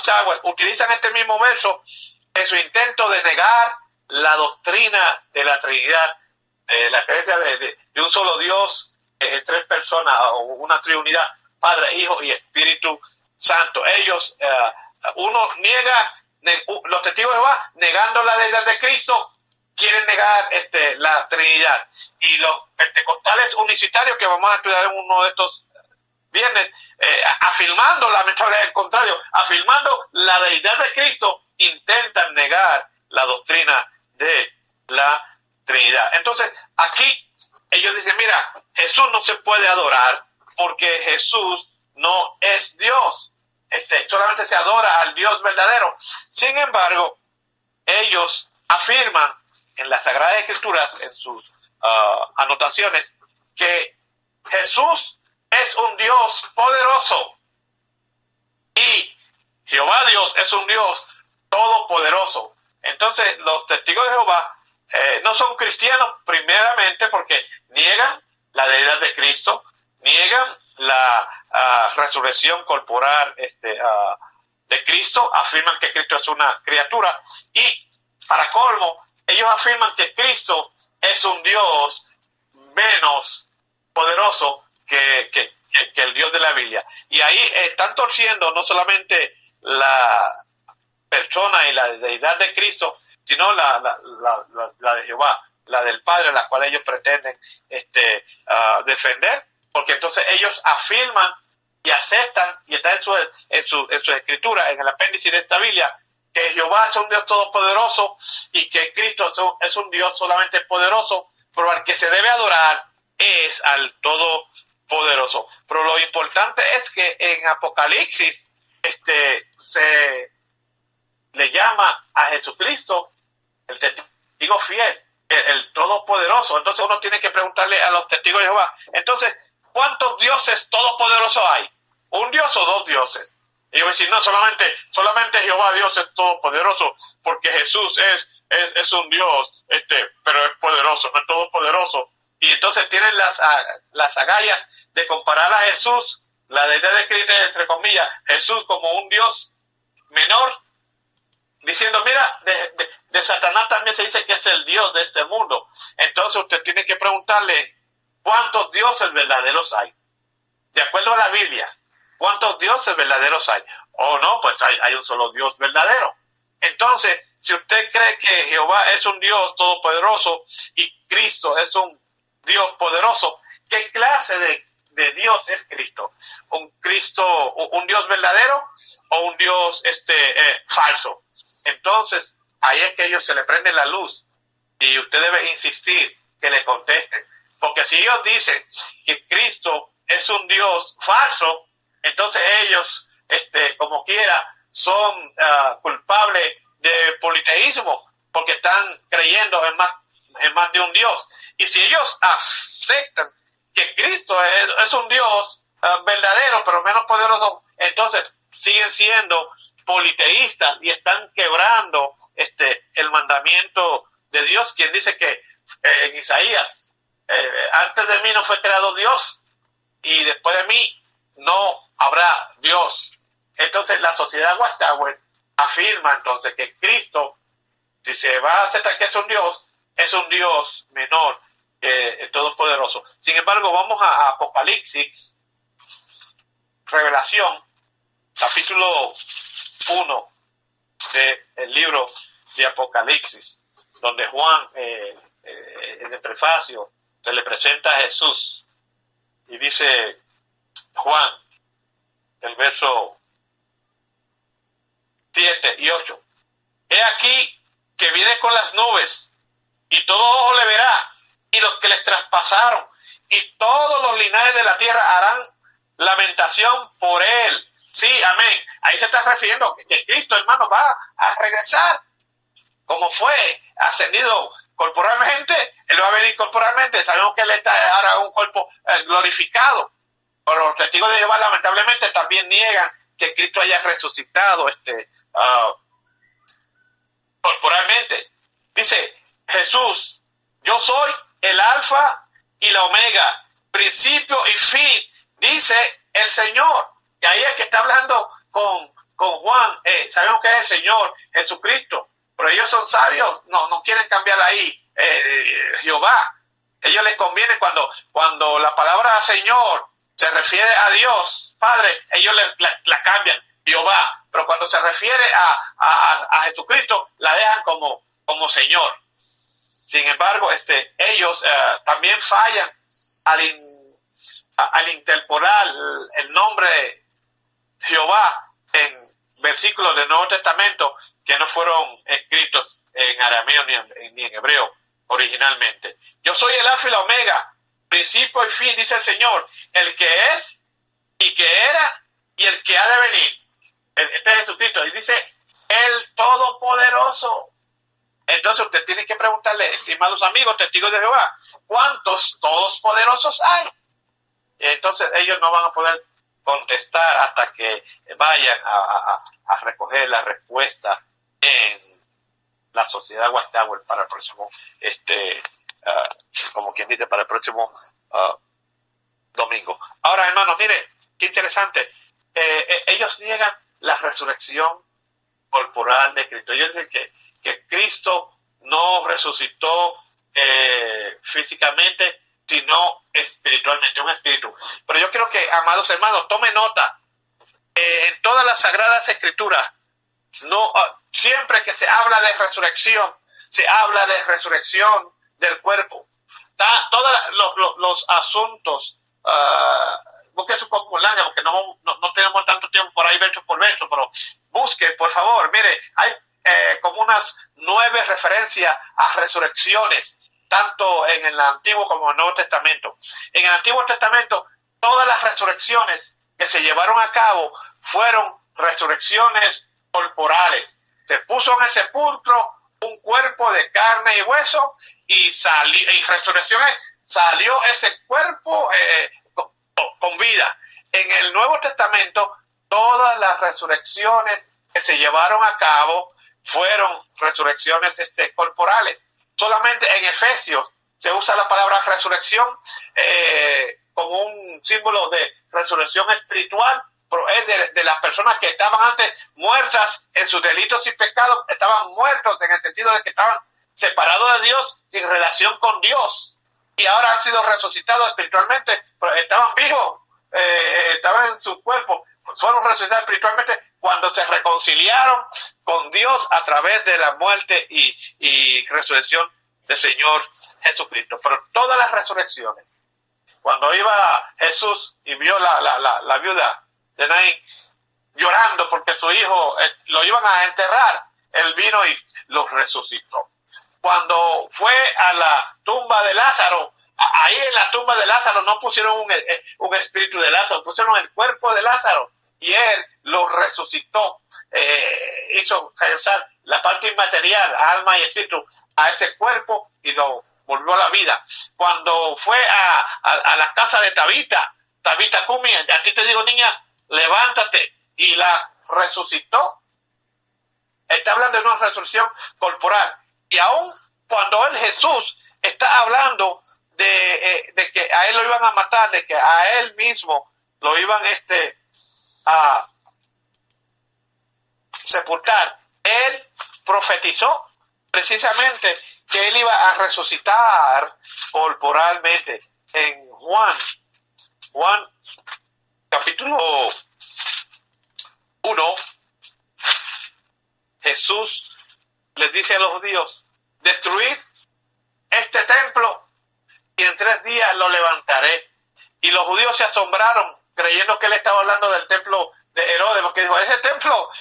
Watchtower utilizan este mismo verso en su intento de negar la doctrina de la Trinidad, la creencia de un solo Dios en tres personas, o una triunidad, Padre, Hijo y Espíritu Santo. Ellos, uno niega, los testigos de Jehová, negando la deidad de Cristo, quieren negar la Trinidad. Y los pentecostales unicitarios, que vamos a estudiar en uno de estos viernes, afirmando, lamentablemente el contrario, afirmando la deidad de Cristo, intentan negar la doctrina de la Trinidad. Entonces, aquí ellos dicen, mira, Jesús no se puede adorar porque Jesús no es Dios. Solamente se adora al Dios verdadero. Sin embargo, ellos afirman en las Sagradas Escrituras, en sus anotaciones, que Jesús es un Dios poderoso y Jehová Dios es un Dios todopoderoso. Entonces, los testigos de Jehová no son cristianos primeramente porque niegan la deidad de Cristo, niegan la resurrección corporal de Cristo, afirman que Cristo es una criatura y, para colmo, ellos afirman que Cristo es un Dios menos poderoso que el Dios de la Biblia. Y ahí están torciendo no solamente la persona y la deidad de Cristo, sino la de Jehová, la del Padre, la cual ellos pretenden defender, porque entonces ellos afirman y aceptan, y está en su escritura, en el apéndice de esta Biblia, que Jehová es un Dios todopoderoso y que Cristo es un Dios solamente poderoso, pero al que se debe adorar es al Todopoderoso. Pero lo importante es que en Apocalipsis se le llama a Jesucristo el testigo fiel, el Todopoderoso. Entonces uno tiene que preguntarle a los testigos de Jehová, entonces, ¿cuántos dioses todopoderosos hay? ¿Un dios o dos dioses? Y yo voy a decir, no, solamente Jehová Dios es todopoderoso, porque Jesús es un Dios, pero es poderoso, no es todopoderoso. Y entonces tienen las agallas de comparar a Jesús, la deidad de Cristo, entre comillas, Jesús como un Dios menor, diciendo, mira, de Satanás también se dice que es el Dios de este mundo. Entonces usted tiene que preguntarle, ¿cuántos dioses verdaderos hay? De acuerdo a la Biblia, ¿cuántos dioses verdaderos hay? O no, pues hay un solo Dios verdadero. Entonces, si usted cree que Jehová es un Dios todopoderoso y Cristo es un Dios poderoso, ¿qué clase de Dios es Cristo? ¿Un Dios verdadero o un Dios falso? Entonces, ahí es que a ellos se le prende la luz y usted debe insistir que le contesten. Porque si ellos dicen que Cristo es un Dios falso, entonces ellos, como quiera, son culpables de politeísmo, porque están creyendo en más de un Dios. Y si ellos aceptan que Cristo es un Dios verdadero, pero menos poderoso, entonces siguen siendo politeístas y están quebrando el mandamiento de Dios, quien dice que en Isaías, antes de mí no fue creado Dios y después de mí no habrá Dios. Entonces la sociedad Watchtower afirma entonces que Cristo, si se va a aceptar que es un Dios menor que el Todopoderoso. Sin embargo, vamos a Apocalipsis, Revelación, capítulo 1 del libro de Apocalipsis, donde Juan, en el prefacio, se le presenta a Jesús y dice Juan, el verso 7 y 8, he aquí que viene con las nubes y todo ojo le verá y los que les traspasaron y todos los linajes de la tierra harán lamentación por él. Sí, amén. Ahí se está refiriendo que Cristo, hermano, va a regresar. Como fue ascendido corporalmente, Él va a venir corporalmente. Sabemos que Él está ahora un cuerpo glorificado. Pero los testigos de Jehová, lamentablemente, también niegan que Cristo haya resucitado corporalmente. Dice Jesús, yo soy el alfa y la omega, principio y fin, dice el Señor. Y ahí es que está hablando con Juan, que es el Señor Jesucristo. Pero ellos son sabios, no quieren cambiar ahí Jehová. A ellos les conviene cuando la palabra Señor se refiere a Dios, Padre, ellos la cambian, Jehová. Pero cuando se refiere a Jesucristo, la dejan como Señor. Sin embargo, ellos también fallan al interpolar el nombre Jehová en versículos del Nuevo Testamento que no fueron escritos en arameo ni en hebreo originalmente. Yo soy el alfa y la omega, principio y fin, dice el Señor, el que es y que era y el que ha de venir. Este es Jesucristo, y dice el Todopoderoso. Entonces usted tiene que preguntarle, estimados amigos, testigos de Jehová, ¿cuántos todopoderosos hay? Entonces ellos no van a poder contestar hasta que vayan a recoger la respuesta en la sociedad Watchtower para el próximo, como quien dice, para el próximo domingo. Ahora, hermanos, mire, qué interesante. Ellos niegan la resurrección corporal de Cristo. Ellos dicen que Cristo no resucitó físicamente, sino espiritualmente, un espíritu. Pero yo quiero que, amados hermanos, tome nota. En todas las Sagradas Escrituras, siempre que se habla de resurrección, se habla de resurrección del cuerpo. Todos los asuntos, busque su concordancia, porque no tenemos tanto tiempo por ahí verso por verso, pero busque, por favor. Mire, hay como unas 9 referencias a resurrecciones, tanto en el Antiguo como en el Nuevo Testamento. En el Antiguo Testamento, todas las resurrecciones que se llevaron a cabo fueron resurrecciones corporales. Se puso en el sepulcro un cuerpo de carne y hueso y resurrecciones, salió ese cuerpo con vida. En el Nuevo Testamento, todas las resurrecciones que se llevaron a cabo fueron resurrecciones corporales. Solamente en Efesios se usa la palabra resurrección como un símbolo de resurrección espiritual, pero es de las personas que estaban antes muertas en sus delitos y pecados, estaban muertos en el sentido de que estaban separados de Dios, sin relación con Dios, y ahora han sido resucitados espiritualmente, pero estaban vivos, estaban en su cuerpo, fueron resucitados espiritualmente cuando se reconciliaron con Dios a través de la muerte y resurrección del Señor Jesucristo. Pero todas las resurrecciones, cuando iba Jesús y vio la viuda de Naín llorando porque su hijo lo iban a enterrar, él vino y lo resucitó. Cuando fue a la tumba de Lázaro, ahí en la tumba de Lázaro no pusieron un espíritu de Lázaro, pusieron el cuerpo de Lázaro y él lo resucitó, hizo regresar la parte inmaterial, alma y espíritu, a ese cuerpo y lo volvió a la vida. Cuando fue a la casa de Tabita Cumi, a ti te digo, niña, levántate, y la resucitó. Está hablando de una resurrección corporal. Y aún cuando Jesús está hablando de que a él lo iban a matar, de que a él mismo lo iban a sepultar, él profetizó precisamente que él iba a resucitar corporalmente. En Juan capítulo 1, Jesús les dice a los judíos: destruid este templo y en 3 días lo levantaré. Y los judíos se asombraron, creyendo que él estaba hablando del templo de Herodes, porque dijo, ese templo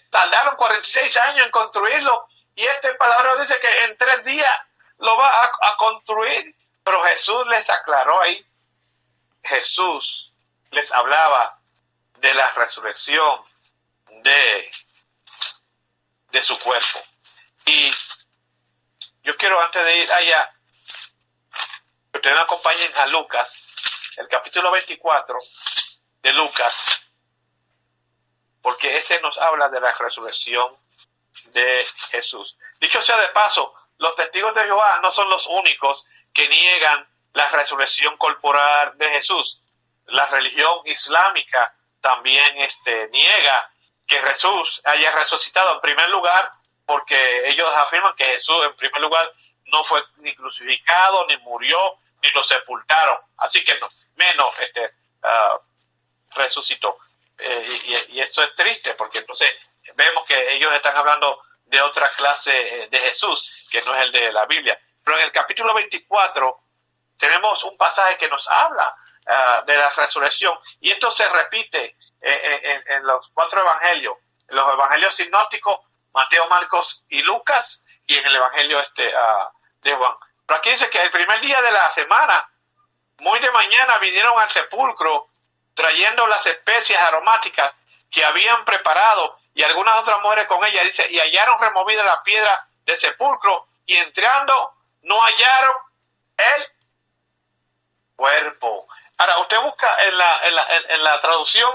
tardaron 46 años en construirlo, y palabra dice que en 3 días lo va a construir. Pero Jesús les aclaró ahí, Jesús les hablaba de la resurrección de su cuerpo. Y yo quiero, antes de ir allá, que ustedes me acompañen a Lucas, el capítulo 24 de Lucas, porque ese nos habla de la resurrección de Jesús. Dicho sea de paso, los testigos de Jehová no son los únicos que niegan la resurrección corporal de Jesús. La religión islámica también niega que Jesús haya resucitado en primer lugar, porque ellos afirman que Jesús en primer lugar no fue ni crucificado, ni murió, ni lo sepultaron, así que no, menos resucitó. Y esto es triste, porque entonces vemos que ellos están hablando de otra clase de Jesús, que no es el de la Biblia. Pero en el capítulo 24 tenemos un pasaje que nos habla de la resurrección, y esto se repite en los 4 evangelios, en los evangelios sinópticos, Mateo, Marcos y Lucas, y en el evangelio de Juan. Pero aquí dice que el primer día de la semana, muy de mañana, vinieron al sepulcro trayendo las especias aromáticas que habían preparado, y algunas otras mujeres con ellas, dice, y hallaron removida la piedra del sepulcro, y entrando no hallaron el cuerpo. Ahora, usted busca en la traducción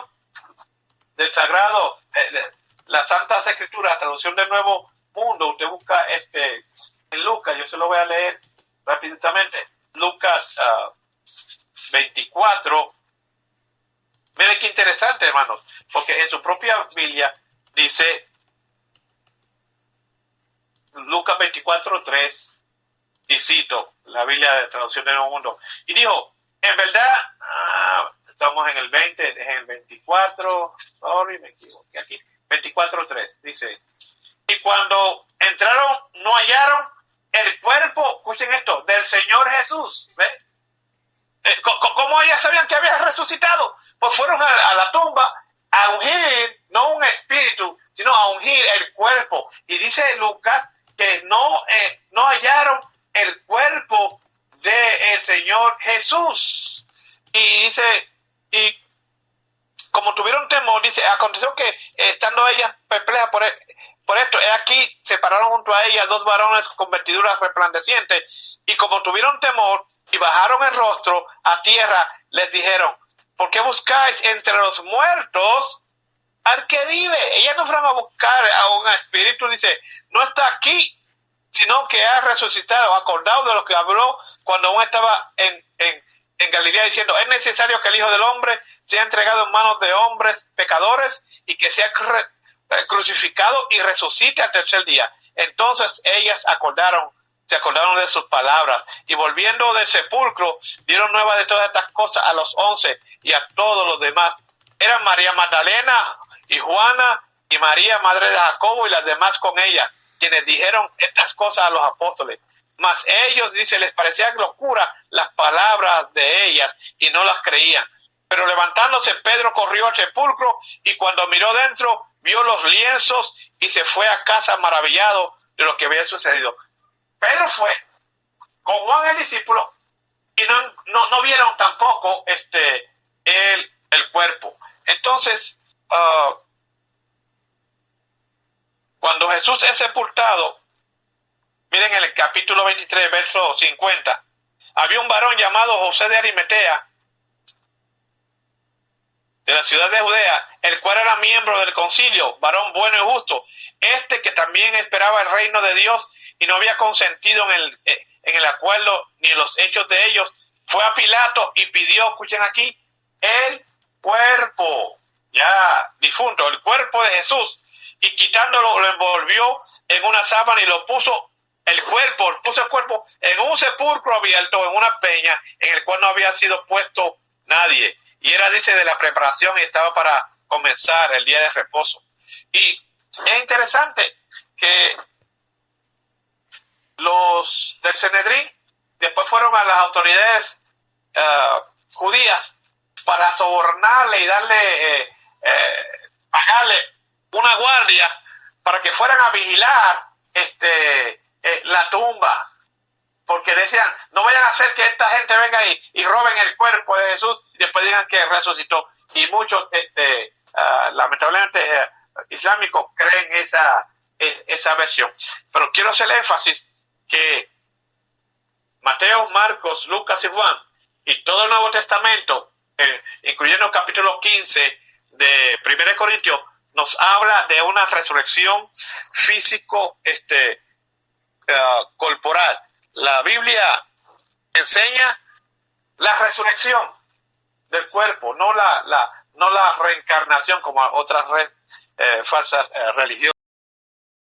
del Sagrado, la Santa Escritura, traducción del Nuevo Mundo, usted busca en Lucas, yo se lo voy a leer rápidamente, Lucas 24. Mire qué interesante, hermanos, porque en su propia Biblia dice, Lucas 24:3, y cito la Biblia de traducción del Nuevo Mundo, y dijo, en verdad, estamos en el 20, en el 24, me equivoqué aquí, 24:3, dice, y cuando entraron no hallaron el cuerpo, escuchen esto, del Señor Jesús. ¿Ve? ¿Cómo ellas sabían que había resucitado? Pues fueron a la tumba a ungir, no un espíritu, sino a ungir el cuerpo. Y dice Lucas que no hallaron el cuerpo del Señor Jesús. Y dice, y como tuvieron temor, dice, aconteció que estando ellas perplejas por esto, aquí se pararon junto a ellas 2 varones con vestiduras resplandecientes, y como tuvieron temor y bajaron el rostro a tierra, les dijeron, ¿por qué buscáis entre los muertos al que vive? Ellas no fueron a buscar a un espíritu, dice, no está aquí, sino que ha resucitado. Acordado de lo que habló cuando aún estaba en Galilea, diciendo, es necesario que el Hijo del Hombre sea entregado en manos de hombres pecadores y que sea crucificado y resucite al tercer día. Entonces ellas se acordaron de sus palabras, y volviendo del sepulcro dieron nueva de todas estas cosas a los 11 y a todos los demás. Eran María Magdalena y Juana y María, madre de Jacobo, y las demás con ella, quienes dijeron estas cosas a los apóstoles. Mas ellos, dice, les parecían locura las palabras de ellas, y no las creían. Pero levantándose, Pedro corrió al sepulcro, y cuando miró dentro, vio los lienzos, y se fue a casa maravillado de lo que había sucedido. Pedro fue con Juan el discípulo, y no vieron tampoco el cuerpo. Entonces, cuando Jesús es sepultado, miren en el capítulo 23, verso 50, había un varón llamado José de Arimatea, de la ciudad de Judea, el cual era miembro del concilio, varón bueno y justo, que también esperaba el reino de Dios y no había consentido en el acuerdo ni en los hechos de ellos, fue a Pilato y pidió, escuchen aquí, el cuerpo, ya difunto, el cuerpo de Jesús, y quitándolo lo envolvió en una sábana y puso el cuerpo en un sepulcro abierto, en una peña, en el cual no había sido puesto nadie. Y era, dice, de la preparación, y estaba para comenzar el día de reposo. Y es interesante que los del Sanedrín después fueron a las autoridades judías para sobornarle y pagarle una guardia para que fueran a vigilar la tumba, porque decían, no vayan a hacer que esta gente venga y roben el cuerpo de Jesús y después digan que resucitó. Y muchos lamentablemente islámicos creen esa versión. Pero quiero hacer énfasis que Mateo, Marcos, Lucas y Juan y todo el Nuevo Testamento, incluyendo el capítulo 15 de 1 Corintios, nos habla de una resurrección físico corporal. La Biblia enseña la resurrección del cuerpo, no la reencarnación como otras falsas religiones.